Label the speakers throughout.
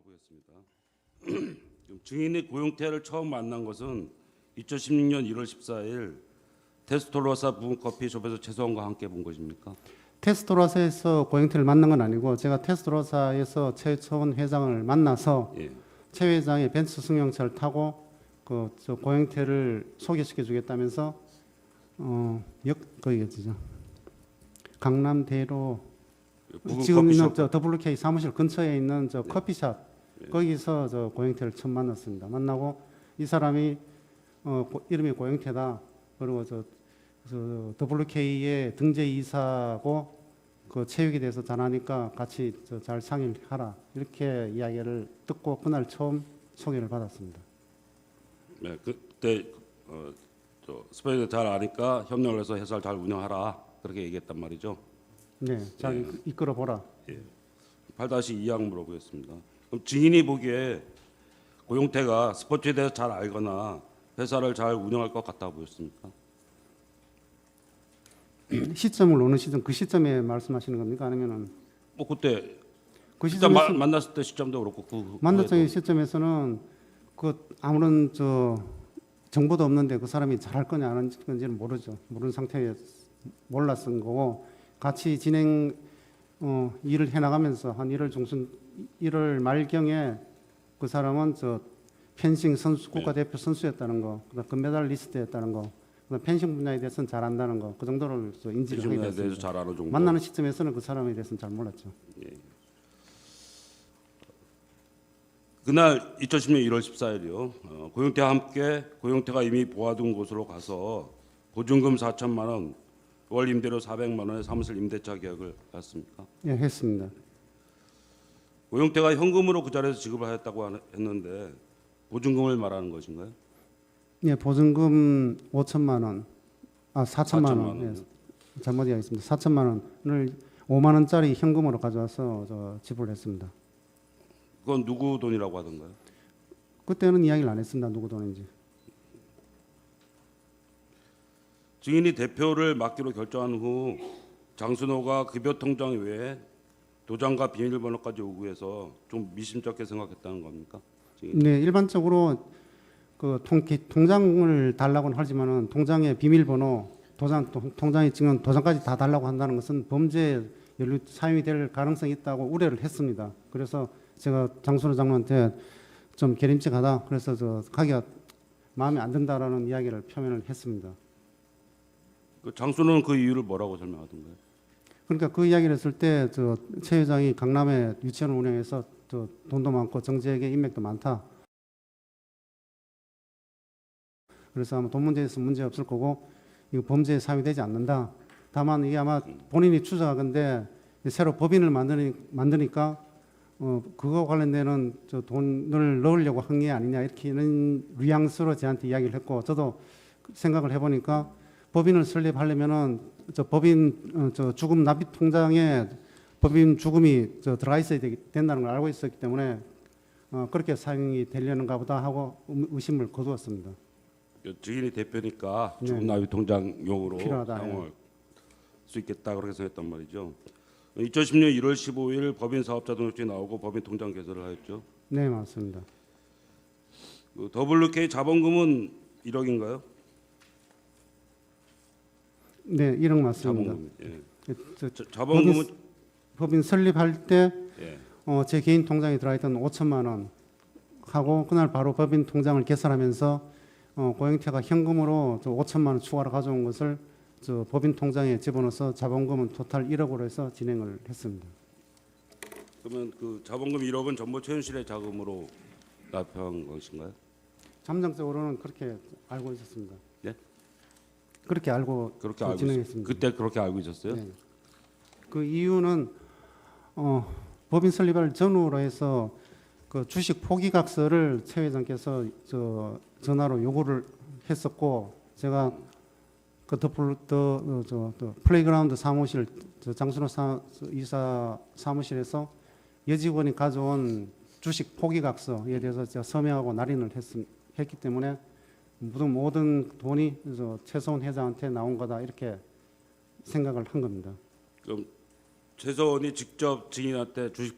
Speaker 1: 물어보겠습니다. 증인이 고용태를 처음 만난 것은 2016년 1월 14일 테스토로사 부분 커피숍에서 최소원과 함께 본 것입니까?
Speaker 2: 테스토로사에서 고영태를 만난 건 아니고 제가 테스토로사에서 최초원 회장을 만나서
Speaker 1: 예.
Speaker 2: 최 회장이 벤츠 승용차를 타고 저 고영태를 소개시켜 주겠다면서 거기겠죠. 강남대로 지금 있는 저 WK 사무실 근처에 있는 저 커피숍 거기서 저 고영태를 처음 만났습니다. 만나고 이 사람이 이름이 고영태다. 그리고 저 WK의 등재 이사고 그 체육에 대해서 잘 아니까 같이 잘 상의를 하라 이렇게 이야기를 듣고 그날 처음 소개를 받았습니다.
Speaker 1: 네, 그때 스페인에 잘 아니까 협력을 해서 회사를 잘 운영하라 그렇게 얘기했단 말이죠.
Speaker 2: 네, 잘 이끌어 보라.
Speaker 1: 예. 8-2항 물어보겠습니다. 그럼 증인이 보기에 고용태가 스포츠에 대해서 잘 알거나 회사를 잘 운영할 것 같아 보였습니까?
Speaker 2: 시점을 어느 시점 그 시점에 말씀하시는 겁니까? 아니면은
Speaker 1: 뭐 그때
Speaker 2: 그
Speaker 1: 일단
Speaker 2: 시점에서
Speaker 1: 만났을 때 시점도 그렇고 그
Speaker 2: 만났던 시점에서는 그 아무런 정보도 없는데 그 사람이 잘할 거냐 안 할 건지는 모르죠. 모르는 상태에 몰랐던 거고 같이 진행 일을 해나가면서 한 1월 중순 1월 말경에 그 사람은 펜싱 선수 국가대표 선수였다는 거, 그다음 금메달리스트였다는 거, 그다음 펜싱 분야에 대해서는 잘 안다는 거, 그 정도를 인지를 하게
Speaker 1: 대해서
Speaker 2: 됐습니다.
Speaker 1: 잘 아는 정도.
Speaker 2: 만나는 시점에서는 그 사람에 대해서는 잘 몰랐죠.
Speaker 1: 예. 그날 2010년 1월 14일이요. 고용태와 함께 고용태가 이미 보아둔 곳으로 가서 보증금 4천만 원, 월 임대료 400만 원의 사무실 임대차 계약을 했습니까?
Speaker 2: 예, 했습니다.
Speaker 1: 고용태가 현금으로 그 자리에서 지급을 하였다고 했는데 보증금을 말하는 것인가요?
Speaker 2: 예, 보증금 5천만 원, 4천만 원,
Speaker 1: 원.
Speaker 2: 예, 잘못 이야기했습니다. 4천만 원을 5만 원짜리 현금으로 가져와서 지불했습니다.
Speaker 1: 그건 누구 돈이라고 하던가요?
Speaker 2: 그때는 이야기를 안 했습니다. 누구 돈인지.
Speaker 1: 증인이 대표를 맡기로 결정한 후 장순호가 급여 통장 외에 도장과 비밀번호까지 요구해서 좀 미심쩍게 생각했다는 겁니까? 증인이?
Speaker 2: 네, 일반적으로 그 통장을 달라고는 하지만은 통장의 비밀번호, 통장에 찍은 도장까지 다 달라고 한다는 것은 범죄에 사용이 될 가능성이 있다고 우려를 했습니다. 그래서 제가 장순호 장로한테 좀 계림직하다. 그래서 가기가 마음에 안 든다라는 이야기를 표명을 했습니다.
Speaker 1: 그 장순호는 그 이유를 뭐라고 설명하던가요?
Speaker 2: 그러니까 그 이야기를 했을 때 최 회장이 강남에 유치원을 운영해서 돈도 많고 정재에게 인맥도 많다. 그래서 아마 돈 문제에서 문제 없을 거고 이거 범죄에 사용이 되지 않는다. 다만 이게 아마 본인이 추정하건데 새로 법인을 만드니까 그거 관련되는 돈을 넣으려고 한 게 아니냐 이렇게는 뉘앙스로 저한테 이야기를 했고 저도 생각을 해보니까 법인을 설립하려면은 법인 주금 납입 통장에 법인 주금이 들어가 있어야 된다는 걸 알고 있었기 때문에 그렇게 사용이 되려는가 보다 하고 의심을 거두었습니다.
Speaker 1: 증인이 대표니까
Speaker 2: 네.
Speaker 1: 주금 납입 통장용으로
Speaker 2: 필요하다,
Speaker 1: 사용할 수 있겠다 그렇게 생각했단 말이죠. 2010년 1월 15일 법인 사업자 등록증이 나오고 법인 통장 개설을 하였죠.
Speaker 2: 네, 맞습니다.
Speaker 1: 그 WK 자본금은 1억인가요?
Speaker 2: 네, 1억 맞습니다.
Speaker 1: 자본금. 예.
Speaker 2: 저
Speaker 1: 자본금은
Speaker 2: 법인 설립할 때
Speaker 1: 예.
Speaker 2: 제 개인 통장에 들어있던 5천만 원 하고 그날 바로 법인 통장을 개설하면서 고영태가 현금으로 5천만 원 추가로 가져온 것을 법인 통장에 집어넣어서 자본금은 토탈 1억으로 해서 진행을 했습니다.
Speaker 1: 그러면 그 자본금 1억은 전부 최윤실의 자금으로 납입한 것인가요?
Speaker 2: 잠정적으로는 그렇게 알고 있었습니다.
Speaker 1: 예?
Speaker 2: 그렇게 알고
Speaker 1: 그렇게 알고
Speaker 2: 진행했습니다.
Speaker 1: 그때 그렇게 알고 있었어요?
Speaker 2: 네. 그 이유는 법인 설립을 전후로 해서 그 주식 포기각서를 최 회장께서 전화로 요구를 했었고 제가 그 플레이그라운드 사무실 장순호 이사 사무실에서 여직원이 가져온 주식 포기각서에 대해서 제가 서명하고 날인을 했기 때문에 모든 돈이 최소원 회장한테 나온 거다 이렇게 생각을 한 겁니다.
Speaker 1: 그럼 최서원이 직접 증인한테 주식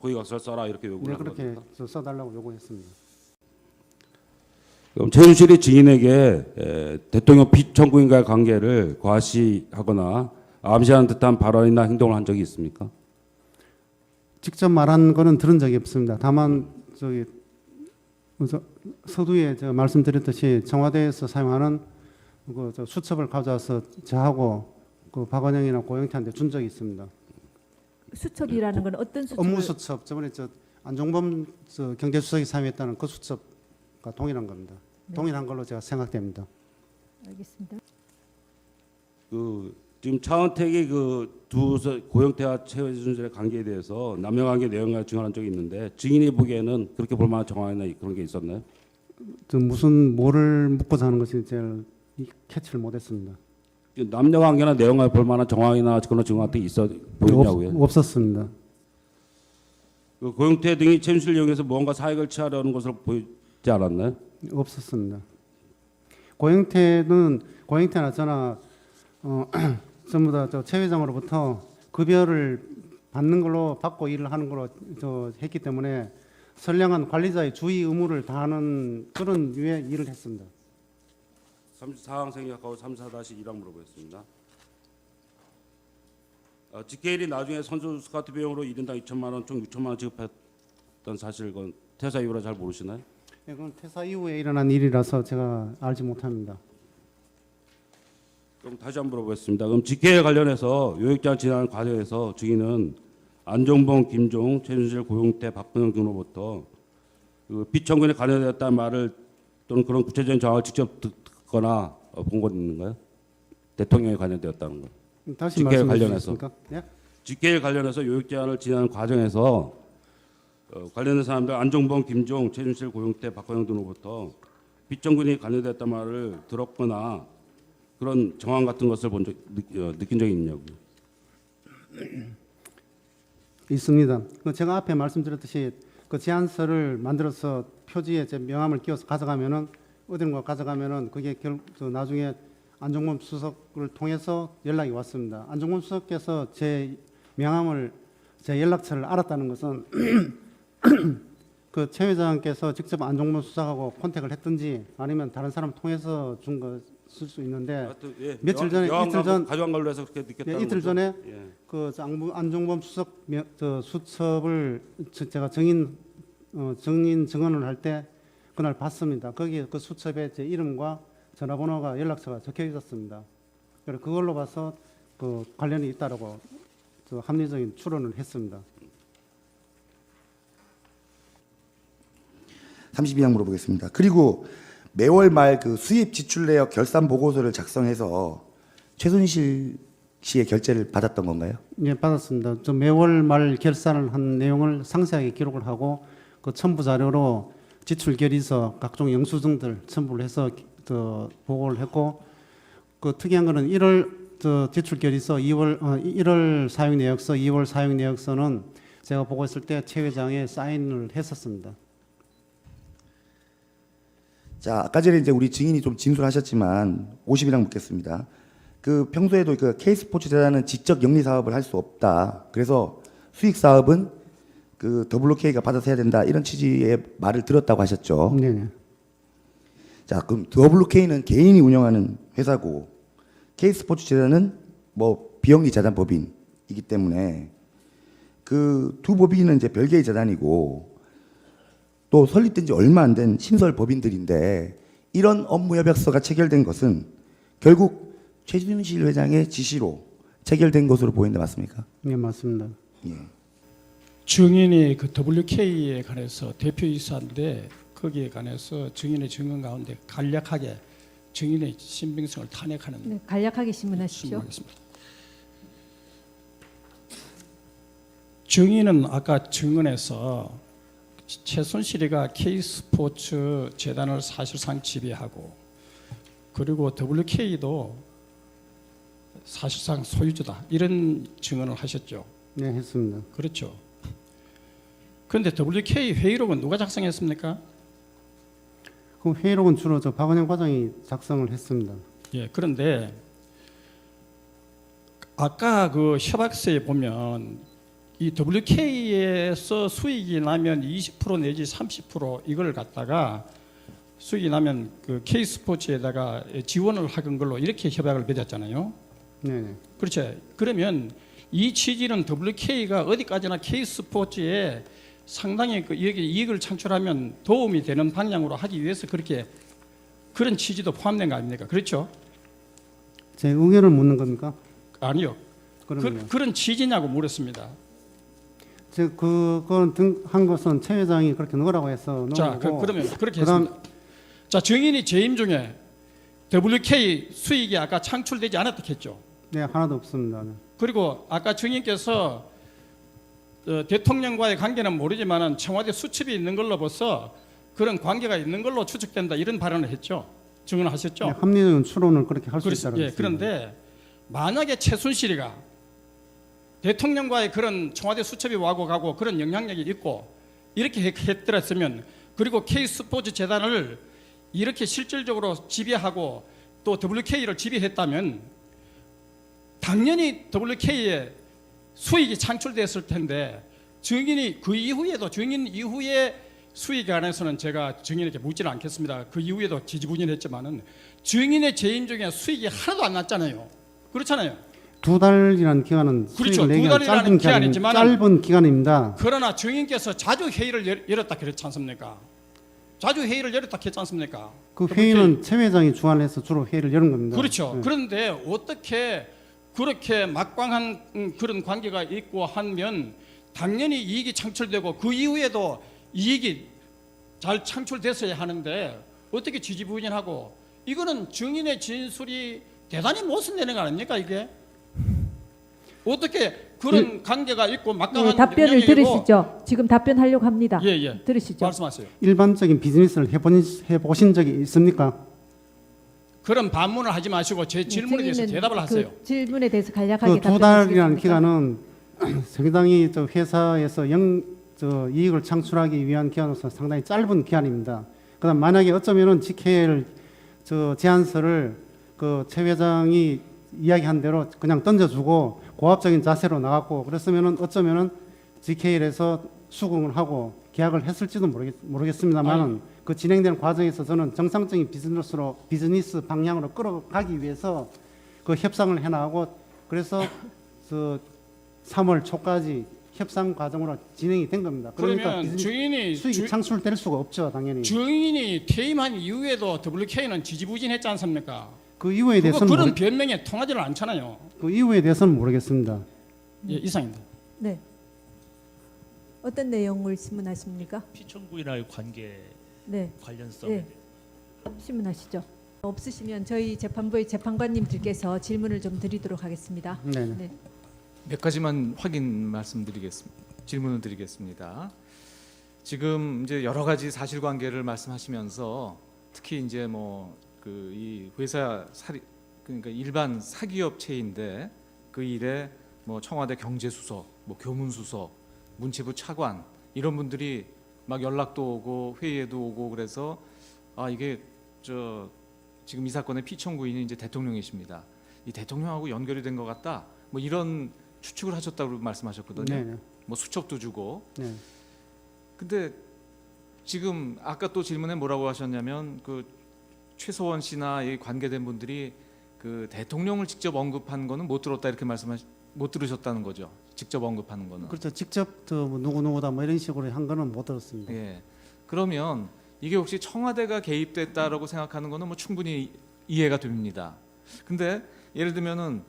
Speaker 1: 거기 가서 써라 이렇게
Speaker 2: 네,
Speaker 1: 요구를 한
Speaker 2: 그렇게
Speaker 1: 겁니까?
Speaker 2: 써달라고 요구했습니다.
Speaker 1: 그럼 최순실이 증인에게 대통령 피청구인과의 관계를 과시하거나 암시하는 듯한 발언이나 행동을 한 적이 있습니까?
Speaker 2: 직접 말한 거는 들은 적이 없습니다. 다만 저기 서두에 제가 말씀드렸듯이 청와대에서 사용하는 저 수첩을 가져와서 저하고 그 박원영이나 고영태한테 준 적이 있습니다.
Speaker 3: 수첩이라는 건 어떤 수첩을?
Speaker 2: 업무 수첩 저번에 저 안종범 저 경제수석이 사용했다는 그 수첩과 동일한 겁니다.
Speaker 3: 네.
Speaker 2: 동일한 걸로 제가 생각됩니다.
Speaker 3: 알겠습니다.
Speaker 1: 그 지금 차은택이 그두 고영태와 최순실의 관계에 대해서 남녀관계 내용을 증언한 적이 있는데 증인이 보기에는 그렇게 볼 만한 정황이나 그런 게 있었나요?
Speaker 2: 저 무슨 뭐를 묻고자 하는 것이 제일 캐치를 못했습니다.
Speaker 1: 남녀관계나 내용을 볼 만한 정황이나 그런 증언 같은 게 있어 보였냐고요?
Speaker 2: 없었습니다.
Speaker 1: 그 고영태 등이 최순실을 이용해서 무언가 사익을 취하려는 것으로 보이지 않았나요?
Speaker 2: 없었습니다. 고영태나 저나 전부 다 저 최 회장으로부터 급여를 받고 일을 하는 걸로 했기 때문에 선량한 관리자의 주의 의무를 다하는 그런 류의 일을 했습니다.
Speaker 1: 34항 생략하고 34-1항 물어보겠습니다. 직계일이 나중에 선수 스카우트 비용으로 1인당 2천만 원, 총 6천만 원 지급했던 사실 건 퇴사 이후라 잘 모르시나요?
Speaker 2: 예, 그건 퇴사 이후에 일어난 일이라서 제가 알지 못합니다.
Speaker 1: 그럼 다시 한번 물어보겠습니다. 그럼 직계에 관련해서 요역장 진행 과정에서 증인은 안종범, 김종, 최순실, 고용태, 박근영 등으로부터 그 피청구인에 관여되었다는 말을 또는 그런 구체적인 정황을 직접 듣거나 본 것 있는가요? 대통령에 관여되었다는 거.
Speaker 2: 다시
Speaker 1: 직계에
Speaker 2: 말씀해
Speaker 1: 관련해서.
Speaker 2: 주시겠습니까? 예?
Speaker 1: 직계에 관련해서 요역 제한을 진행하는 과정에서 관련된 사람들 안종범, 김종, 최순실, 고용태, 박근영 등으로부터 피청구인이 관여되었다는 말을 들었거나 그런 정황 같은 것을 느낀 적이 있냐고요.
Speaker 2: 있습니다. 제가 앞에 말씀드렸듯이 그 제안서를 만들어서 표지에 제 명함을 끼워서 가져가면은 어딘가 가져가면은 그게 나중에 안종범 수석을 통해서 연락이 왔습니다. 안종범 수석께서 제 명함을 제 연락처를 알았다는 것은 그 최 회장께서 직접 안종범 수석하고 컨택을 했든지 아니면 다른 사람 통해서 준 것일 수 있는데
Speaker 1: 하여튼, 예,
Speaker 2: 며칠 전에 이틀 전
Speaker 1: 가져간 걸로 해서 그렇게 느꼈다는
Speaker 2: 이틀
Speaker 1: 거죠?
Speaker 2: 전에
Speaker 1: 예.
Speaker 2: 그 안종범 수석 수첩을 제가 증인 증언을 할 때 그날 봤습니다. 거기에 그 수첩에 제 이름과 전화번호가 연락처가 적혀 있었습니다. 그래서 그걸로 봐서 그 관련이 있다라고 합리적인 추론을 했습니다.
Speaker 4: 32항 물어보겠습니다. 그리고 매월 말 그 수입 지출 내역 결산 보고서를 작성해서 최순실 씨의 결제를 받았던 건가요?
Speaker 2: 예, 받았습니다. 저 매월 말 결산을 한 내용을 상세하게 기록을 하고 그 첨부 자료로 지출 결의서 각종 영수증들 첨부를 해서 보고를 했고 그 특이한 거는 1월 지출 결의서 1월 사용 내역서, 2월 사용 내역서는 제가 보고했을 때 최 회장의 사인을 했었습니다.
Speaker 4: 자, 아까 전에 이제 우리 증인이 좀 진술하셨지만 50이랑 묻겠습니다. 그 평소에도 그 K스포츠 재단은 지적 영리 사업을 할 수 없다. 그래서 수익 사업은 그 WK가 받아서 해야 된다. 이런 취지의 말을 들었다고 하셨죠.
Speaker 2: 네네.
Speaker 4: 자, 그럼 WK는 개인이 운영하는 회사고 K스포츠 재단은 뭐 비영리 재단 법인이기 때문에 그 두 법인은 이제 별개의 재단이고 또 설립된 지 얼마 안 된 신설 법인들인데 이런 업무 협약서가 체결된 것은 결국 최순실 회장의 지시로 체결된 것으로 보이는데 맞습니까?
Speaker 2: 네, 맞습니다.
Speaker 4: 예.
Speaker 5: 증인이 그 WK에 관해서 대표이사인데 거기에 관해서 증인의 증언 가운데 간략하게 증인의 신빙성을 탄핵하는
Speaker 3: 네, 간략하게 신문하십시오.
Speaker 5: 신문하겠습니다. 증인은 아까 증언에서 최순실이가 K스포츠 재단을 사실상 지배하고 그리고 WK도 사실상 소유주다 이런 증언을 하셨죠.
Speaker 2: 네, 했습니다.
Speaker 5: 그렇죠. 그런데 WK 회의록은 누가 작성했습니까?
Speaker 2: 그 회의록은 주로 박은영 과장이 작성을 했습니다.
Speaker 5: 예, 그런데 아까 그 협약서에 보면 이 WK에서 수익이 나면 20% 내지 30% 이걸 갖다가 수익이 나면 그 K스포츠에다가 지원을 하는 걸로 이렇게 협약을 맺었잖아요.
Speaker 2: 네.
Speaker 5: 그렇죠. 그러면 이 취지는 WK가 어디까지나 K스포츠에 상당히 그 여기 이익을 창출하면 도움이 되는 방향으로 하기 위해서 그렇게 그런 취지도 포함된 거 아닙니까? 그렇죠?
Speaker 2: 제 의견을 묻는 겁니까?
Speaker 5: 아니요.
Speaker 2: 그러면요.
Speaker 5: 그런 취지냐고 물었습니다.
Speaker 2: 그건 한 것은 최 회장이 그렇게 넣으라고 해서 넣은
Speaker 5: 자,
Speaker 2: 거고.
Speaker 5: 그러면 그렇게
Speaker 2: 그다음-
Speaker 5: 했습니다. 자, 증인이 재임 중에 WK 수익이 아까 창출되지 않았다 했죠.
Speaker 2: 네, 하나도 없습니다. 네.
Speaker 5: 그리고 아까 증인께서 대통령과의 관계는 모르지만은 청와대 수첩이 있는 걸로 봐서 그런 관계가 있는 걸로 추측된다 이런 발언을 했죠. 증언하셨죠.
Speaker 2: 네, 합리적인 추론을 그렇게 할 수 있다는
Speaker 5: 예,
Speaker 2: 것입니다.
Speaker 5: 그런데 만약에 최순실이가 대통령과의 그런 청와대 수첩이 와고 가고 그런 영향력이 있고 이렇게 했더랬으면 그리고 K스포츠 재단을 이렇게 실질적으로 지배하고 또 WK를 지배했다면 당연히 WK에 수익이 창출됐을 텐데 증인이 그 이후에도 증인 이후에 수익에 관해서는 제가 증인에게 묻지는 않겠습니다. 그 이후에도 지지부진했지만은 증인의 재임 중에 수익이 하나도 안 났잖아요. 그렇잖아요.
Speaker 2: 2달이라는 기간은
Speaker 5: 그렇죠.
Speaker 2: 수익을 내기
Speaker 5: 2달이라는
Speaker 2: 짧은
Speaker 5: 기간이지만
Speaker 2: 짧은 기간입니다.
Speaker 5: 그러나 증인께서 자주 회의를 열었다 그랬지 않습니까? 자주 회의를 열었다 했지 않습니까?
Speaker 2: 그 회의는 최 회장이 주관해서 주로 회의를 여는 겁니다.
Speaker 5: 그렇죠.
Speaker 2: 네.
Speaker 5: 그런데 어떻게 그렇게 막강한 그런 관계가 있고 하면 당연히 이익이 창출되고 그 이후에도 이익이 잘 창출됐어야 하는데 어떻게 지지부진하고 이거는 증인의 진술이 대단히 모순되는 거 아닙니까 이게? 어떻게 그런 관계가 있고 막강한
Speaker 3: 네, 답변을
Speaker 5: 영향력이고
Speaker 3: 들으시죠. 지금 답변하려고 합니다.
Speaker 5: 예.
Speaker 3: 들으시죠.
Speaker 5: 말씀하세요.
Speaker 2: 일반적인 비즈니스를 해보신 적이 있습니까?
Speaker 5: 그런 반문을 하지 마시고 제 질문에 대해서
Speaker 3: 증인은
Speaker 5: 대답을 하세요.
Speaker 3: 그 질문에 대해서 간략하게
Speaker 2: 그 2달이라는
Speaker 3: 답변하시겠습니까?
Speaker 2: 기간은 상당히 저 회사에서 이익을 창출하기 위한 기간으로서 상당히 짧은 기간입니다. 그다음 만약에 어쩌면은 GKL 제안서를 그 최 회장이 이야기한 대로 그냥 던져주고 고압적인 자세로 나갔고 그랬으면은 어쩌면은 GKL에서 수긍을 하고 계약을 했을지도 모르겠습니다만은 그 진행되는 과정에서 저는 정상적인 비즈니스 방향으로 끌어가기 위해서 그 협상을 해나가고 그래서 3월 초까지 협상 과정으로 진행이 된 겁니다. 그러니까
Speaker 5: 그러면 증인이
Speaker 2: 수익이 창출될 수가 없죠, 당연히.
Speaker 5: 증인이 퇴임한 이후에도 WK는 지지부진했지 않습니까?
Speaker 2: 그 이후에 대해서는
Speaker 5: 그런 변명에 통하지를 않잖아요.
Speaker 2: 그 이후에 대해서는 모르겠습니다.
Speaker 5: 예, 이상입니다.
Speaker 3: 네. 어떤 내용을 신문하십니까?
Speaker 6: 피청구인와의 관계
Speaker 3: 네.
Speaker 6: 관련성에
Speaker 3: 네. 신문하시죠. 없으시면 저희 재판부의 재판관님들께서 질문을 좀 드리도록 하겠습니다.
Speaker 2: 네.
Speaker 3: 네.
Speaker 7: 몇 가지만 질문을 드리겠습니다. 지금 이제 여러 가지 사실관계를 말씀하시면서 특히 이제 뭐 그 이 회사 그러니까 일반 사기업체인데 그 일에 뭐 청와대 경제수석, 뭐 교문수석, 문체부 차관 이런 분들이 막 연락도 오고 회의에도 오고 그래서 이게 지금 이 사건의 피청구인이 이제 대통령이십니다. 이 대통령하고 연결이 된 것 같다. 뭐 이런 추측을 하셨다고 말씀하셨거든요.
Speaker 2: 네.
Speaker 7: 뭐 수첩도 주고.
Speaker 2: 네.
Speaker 7: 근데 지금 아까 또 질문에 뭐라고 하셨냐면 그 최서원 씨나 이 관계된 분들이 그 대통령을 직접 언급한 거는 못 들었다 이렇게 못 들으셨다는 거죠. 직접 언급하는 거는.
Speaker 2: 그렇죠. 직접 뭐 누구누구다 뭐 이런 식으로 한 거는 못 들었습니다.
Speaker 7: 예. 그러면 이게 혹시 청와대가 개입됐다라고 생각하는 거는 뭐 충분히 이해가 됩니다. 근데 예를 들면은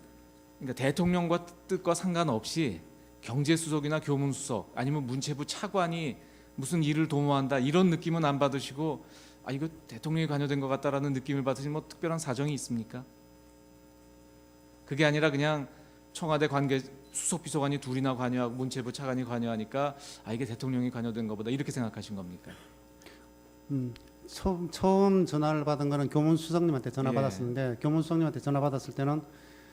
Speaker 7: 그러니까 대통령과 뜻과 상관없이 경제수석이나 교문수석 아니면 문체부 차관이 무슨 일을 도모한다 이런 느낌은 안 받으시고 이거 대통령이 관여된 것 같다라는 느낌을 받으시면 뭐 특별한 사정이 있습니까? 그게 아니라 그냥 청와대 관계 수석 비서관이 둘이나 관여하고 문체부 차관이 관여하니까 이게 대통령이 관여된 것보다 이렇게 생각하신 겁니까?
Speaker 2: 처음 전화를 받은 거는 교문수석님한테 전화
Speaker 7: 예.
Speaker 2: 받았었는데 교문수석님한테 전화 받았을 때는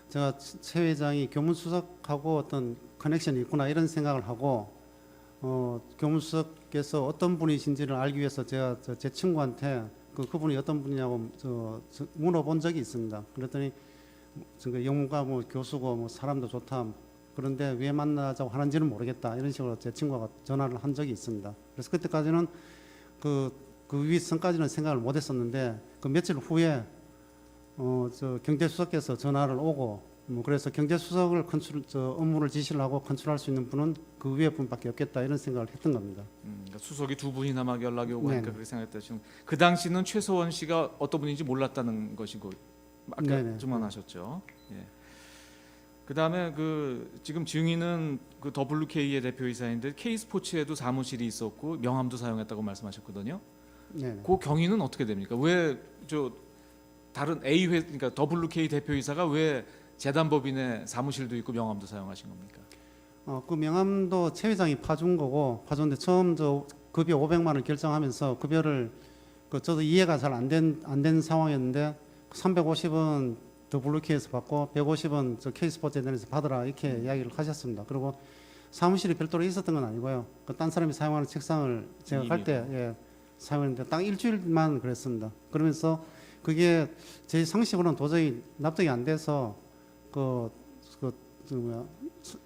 Speaker 2: 제가 최 회장이 교문수석하고 어떤 커넥션이 있구나 이런 생각을 하고 교문수석께서 어떤 분이신지를 알기 위해서 제가 제 친구한테 그분이 어떤 분이냐고 물어본 적이 있습니다. 그랬더니 영문과 뭐 교수고 뭐 사람도 좋다 그런데 왜 만나자고 하는지는 모르겠다. 이런 식으로 제 친구가 전화를 한 적이 있습니다. 그래서 그때까지는 그 위선까지는 생각을 못 했었는데 그 며칠 후에 저 경제수석께서 전화를 오고 그래서 경제수석을 업무를 지시를 하고 컨트롤할 수 있는 분은 그 위에 분밖에 없겠다 이런 생각을 했던 겁니다.
Speaker 7: 그러니까 수석이 두 분이나 막 연락이 오고 하니까
Speaker 2: 네네.
Speaker 7: 그렇게 생각했다. 지금 그 당시는 최소원 씨가 어떤 분인지 몰랐다는 것이고 아까
Speaker 2: 네네.
Speaker 7: 증언하셨죠. 예. 그다음에 그 지금 증인은 그 WK의 대표이사인데 K스포츠에도 사무실이 있었고 명함도 사용했다고 말씀하셨거든요.
Speaker 2: 네.
Speaker 7: 그 경위는 어떻게 됩니까? 왜 저 다른 A 회 그러니까 WK 대표이사가 왜 재단법인의 사무실도 있고 명함도 사용하신 겁니까?
Speaker 2: 그 명함도 최 회장이 파준 거고 파줬는데 처음 저 급여 500만 원 결정하면서 급여를 저도 이해가 잘 안 된 상황이었는데 350은 WK에서 받고 150은 저 K스포츠재단에서 받으라 이렇게 이야기를 하셨습니다. 그리고 사무실이 별도로 있었던 건 아니고요. 딴 사람이 사용하는 책상을 제가 갈 때 사용했는데 딱 일주일만 그랬습니다. 그러면서 그게 제 상식으로는 도저히 납득이 안 돼서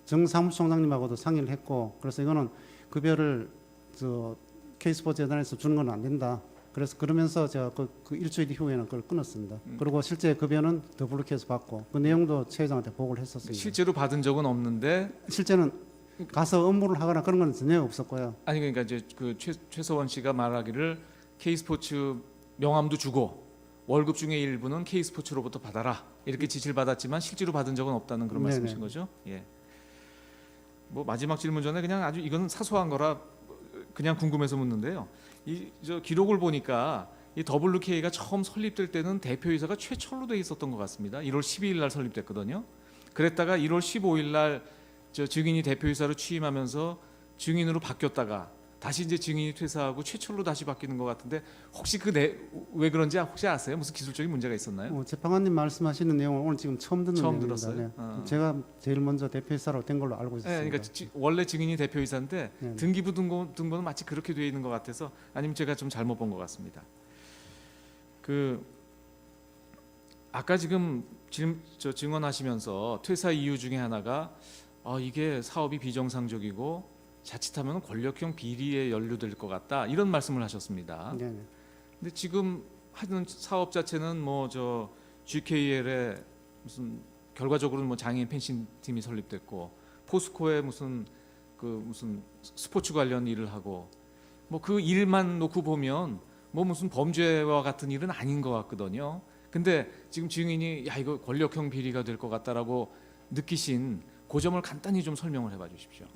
Speaker 2: 정 사무총장님하고도 상의를 했고 그래서 이거는 급여를 저 K스포츠재단에서 주는 건 안 된다. 그래서 그러면서 제가 그 일주일 이후에는 그걸 끊었습니다. 그리고 실제 급여는 WK에서 받고 그 내용도 최 회장한테 보고를 했었습니다.
Speaker 7: 실제로 받은 적은 없는데
Speaker 2: 실제는 가서 업무를 하거나 그런 건 전혀 없었고요.
Speaker 7: 아니 그러니까 이제 그 최서원 씨가 말하기를 K스포츠 명함도 주고 월급 중에 일부는 K스포츠로부터 받아라 이렇게 지시를 받았지만 실제로 받은 적은 없다는 그런
Speaker 2: 네네.
Speaker 7: 말씀이신 거죠? 예. 뭐 마지막 질문 전에 그냥 아주 이건 사소한 거라 그냥 궁금해서 묻는데요. 이 저 기록을 보니까 이 WK가 처음 설립될 때는 대표이사가 최철로 돼 있었던 것 같습니다. 1월 12일 날 설립됐거든요. 그랬다가 1월 15일 날 저 증인이 대표이사로 취임하면서 증인으로 바뀌었다가 다시 이제 증인이 퇴사하고 최철로 다시 바뀌는 것 같은데 혹시 왜 그런지 혹시 아세요? 무슨 기술적인 문제가 있었나요?
Speaker 2: 재판관님 말씀하시는 내용을 오늘 지금 처음 듣는
Speaker 7: 처음
Speaker 2: 내용입니다.
Speaker 7: 들었어요?
Speaker 2: 네. 제가 제일 먼저 대표이사로 된 걸로 알고
Speaker 7: 네,
Speaker 2: 있었습니다.
Speaker 7: 그러니까 원래 증인이 대표이사인데
Speaker 2: 네.
Speaker 7: 등기부 등본은 마치 그렇게 되어 있는 것 같아서 아니면 제가 좀 잘못 본 것 같습니다. 그 아까 지금 증언하시면서 퇴사 이유 중에 하나가 이게 사업이 비정상적이고 자칫하면 권력형 비리에 연루될 것 같다 이런 말씀을 하셨습니다.
Speaker 2: 네, 네.
Speaker 7: 근데 지금 하는 사업 자체는 뭐 저 GKL에 무슨 결과적으로는 뭐 장애인 펜싱 팀이 설립됐고 포스코에 무슨 스포츠 관련 일을 하고 뭐 그 일만 놓고 보면 뭐 무슨 범죄와 같은 일은 아닌 것 같거든요. 근데 지금 증인이 야 이거 권력형 비리가 될 것 같다라고 느끼신 그 점을 간단히 좀 설명을 해봐 주십시오.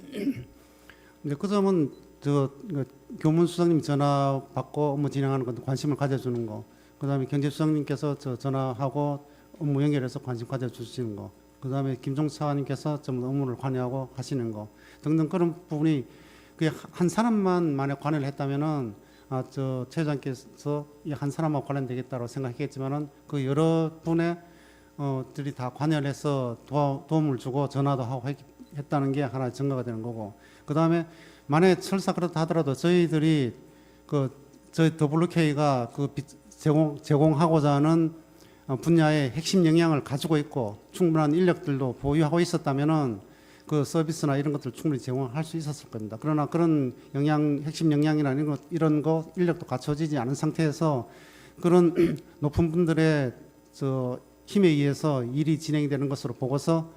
Speaker 2: 근데 그 점은 교문 수석님 전화 받고 업무 진행하는 것도 관심을 가져주는 거, 그다음에 경제수석님께서 전화하고 업무 연결해서 관심 가져주시는 거, 그다음에 김종 차관님께서 전부 업무를 관여하고 하시는 거 등등 그런 부분이 그게 한 사람만 만약 관여를 했다면은 최 회장께서 이 한 사람만 관련되겠다고 생각했겠지만은 그 여러 분의 들이 다 관여를 해서 도움을 주고 전화도 하고 했다는 게 하나의 증거가 되는 거고, 그 다음에 만약에 설사 그렇다 하더라도 저희들이 저희 WK가 제공하고자 하는 분야의 핵심 역량을 가지고 있고 충분한 인력들도 보유하고 있었다면은 그 서비스나 이런 것들 충분히 제공할 수 있었을 겁니다. 그러나 그런 핵심 역량이나 이런 거 인력도 갖춰지지 않은 상태에서 그런 높은 분들의 힘에 의해서 일이 진행이 되는 것으로 보고서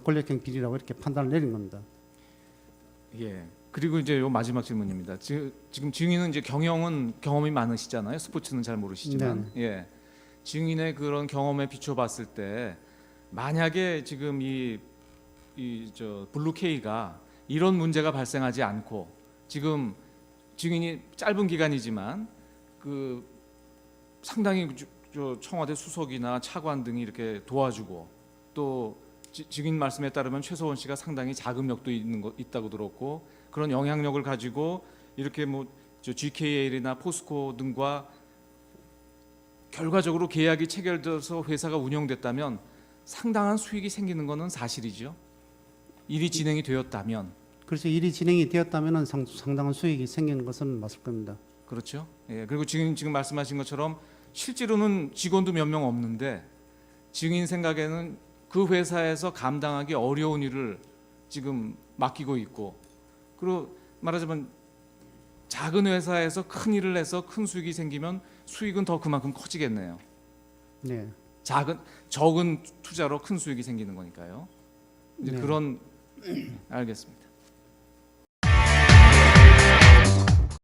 Speaker 2: 권력형 비리라고 이렇게 판단을 내린 겁니다.
Speaker 7: 예. 그리고 이제 요 마지막 질문입니다. 지금 증인은 이제 경험이 많으시잖아요. 스포츠는 잘 모르시지만, 예. 증인의 그런 경험에 비춰봤을 때 만약에 지금 블루K가 이런 문제가 발생하지 않고 지금 증인이 짧은 기간이지만 그 상당히 청와대 수석이나 차관 등이 이렇게 도와주고 또 증인 말씀에 따르면 최서원 씨가 상당히 자금력도 있다고 들었고 그런 영향력을 가지고 이렇게 GKL이나 포스코 등과 결과적으로 계약이 체결돼서 회사가 운영됐다면 상당한 수익이 생기는 것은 사실이죠. 일이 진행이 되었다면.
Speaker 2: 그래서 일이 진행이 되었다면 상당한 수익이 생기는 것은 맞을 겁니다.
Speaker 7: 그렇죠. 예. 그리고 지금 말씀하신 것처럼 실제로는 직원도 몇 명 없는데 증인 생각에는 그 회사에서 감당하기 어려운 일을 지금 맡기고 있고, 그리고 말하자면 작은 회사에서 큰 일을 해서 큰 수익이 생기면 수익은 더 그만큼 커지겠네요.
Speaker 2: 네.
Speaker 7: 적은 투자로 큰 수익이 생기는 거니까요. 이제
Speaker 2: 네.
Speaker 7: 그런 알겠습니다.